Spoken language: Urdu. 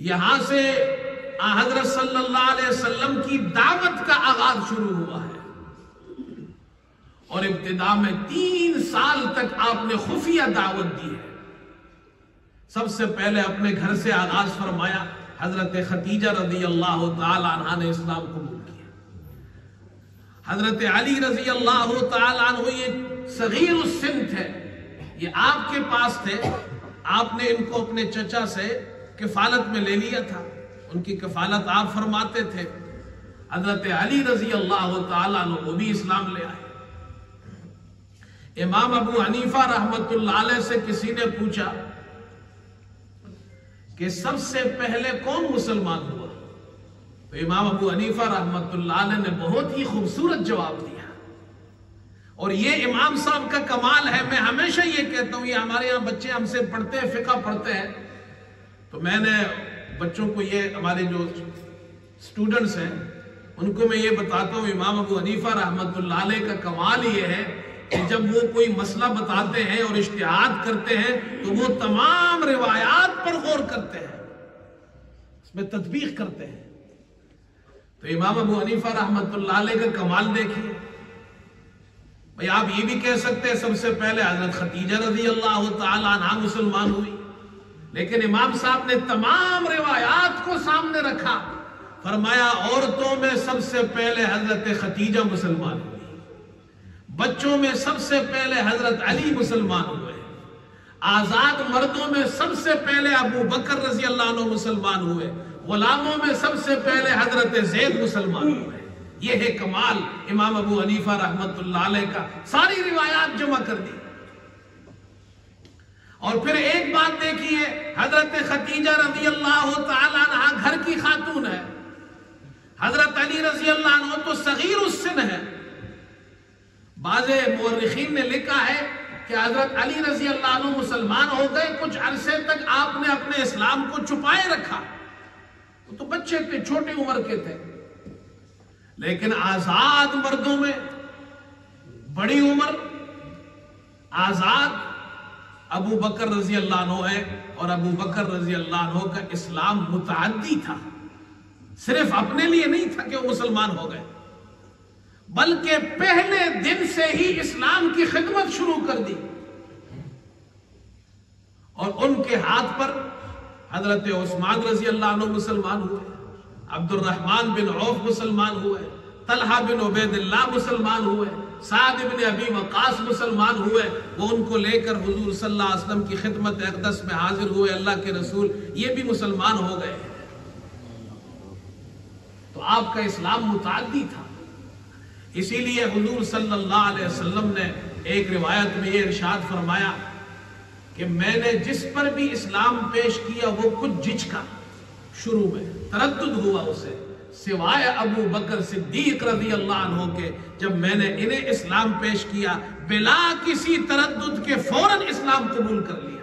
یہاں سے حضرت صلی اللہ علیہ وسلم کی دعوت کا آغاز شروع ہوا ہے، اور ابتدا میں 3 سال تک آپ نے خفیہ دعوت دی ہے۔ سب سے پہلے اپنے گھر سے آغاز فرمایا، حضرت خدیجہ رضی اللہ تعالی عنہ نے اسلام قبول کیا۔ حضرت علی رضی اللہ تعالی عنہ یہ صغیر السن تھے، یہ آپ کے پاس تھے، آپ نے ان کو اپنے چچا سے کفالت میں لے لیا تھا، ان کی کفالت آپ فرماتے تھے۔ حضرت علی رضی اللہ تعالی عنہ وہ بھی اسلام لے آئے۔ امام ابو حنیفہ رحمت اللہ علیہ سے کسی نے پوچھا کہ سب سے پہلے کون مسلمان ہوا؟ تو امام ابو حنیفہ رحمت اللہ علیہ نے بہت ہی خوبصورت جواب دیا، اور یہ امام صاحب کا کمال ہے۔ میں ہمیشہ یہ کہتا ہوں، یہ ہمارے یہاں بچے ہم سے پڑھتے ہیں، فقہ پڑھتے ہیں، تو میں نے بچوں کو یہ، ہمارے جو سٹوڈنٹس ہیں ان کو میں یہ بتاتا ہوں، امام ابو حنیفہ رحمت اللہ علیہ کا کمال یہ ہے کہ جب وہ کوئی مسئلہ بتاتے ہیں اور اجتہاد کرتے ہیں تو وہ تمام روایات پر غور کرتے ہیں، اس میں تطبیق کرتے ہیں۔ تو امام ابو حنیفہ رحمت اللہ علیہ کا کمال دیکھیے۔ بھئی آپ یہ بھی کہہ سکتے ہیں سب سے پہلے حضرت خدیجہ رضی اللہ تعالی عنہ مسلمان ہوئی، لیکن امام صاحب نے تمام روایات کو سامنے رکھا، فرمایا عورتوں میں سب سے پہلے حضرت خدیجہ مسلمان ہوئی، بچوں میں سب سے پہلے حضرت علی مسلمان ہوئے، آزاد مردوں میں سب سے پہلے ابو بکر رضی اللہ عنہ مسلمان ہوئے، غلاموں میں سب سے پہلے حضرت زید مسلمان ہوئے۔ یہ ہے کمال امام ابو حنیفہ رحمت اللہ علیہ کا، ساری روایات جمع کر دی۔ اور پھر ایک بات دیکھیے، حضرت خدیجہ رضی اللہ تعالی عنہ گھر کی خاتون ہے، حضرت علی رضی اللہ عنہ تو صغیر السن ہے۔ بعض مورخین نے لکھا ہے کہ حضرت علی رضی اللہ عنہ مسلمان ہو گئے، کچھ عرصے تک آپ نے اپنے اسلام کو چھپائے رکھا، وہ تو بچے تھے، چھوٹی عمر کے تھے، لیکن آزاد مردوں میں بڑی عمر آزاد ابو بکر رضی اللہ عنہ ہے، اور ابو بکر رضی اللہ عنہ کا اسلام متعدی تھا، صرف اپنے لیے نہیں تھا کہ وہ مسلمان ہو گئے، بلکہ پہلے دن سے ہی اسلام کی خدمت شروع کر دی۔ اور ان کے ہاتھ پر حضرت عثمان رضی اللہ عنہ مسلمان ہوئے، عبد الرحمن بن عوف مسلمان ہوئے، طلحہ بن عبید اللہ مسلمان ہوئے، سعد بن ابی وقاص مسلمان ہوئے۔ وہ ان کو لے کر حضور صلی اللہ علیہ وسلم کی خدمت اقدس میں حاضر ہوئے، اللہ کے رسول یہ بھی مسلمان ہو گئے۔ تو آپ کا اسلام متعدی تھا، اسی لیے حضور صلی اللہ علیہ وسلم نے ایک روایت میں یہ ارشاد فرمایا کہ میں نے جس پر بھی اسلام پیش کیا وہ کچھ جھجکا، شروع میں تردد ہوا اسے، سوائے ابو بکر صدیق رضی اللہ عنہ کے، جب میں نے انہیں اسلام پیش کیا بلا کسی تردد کے فوراً اسلام قبول کر لیا۔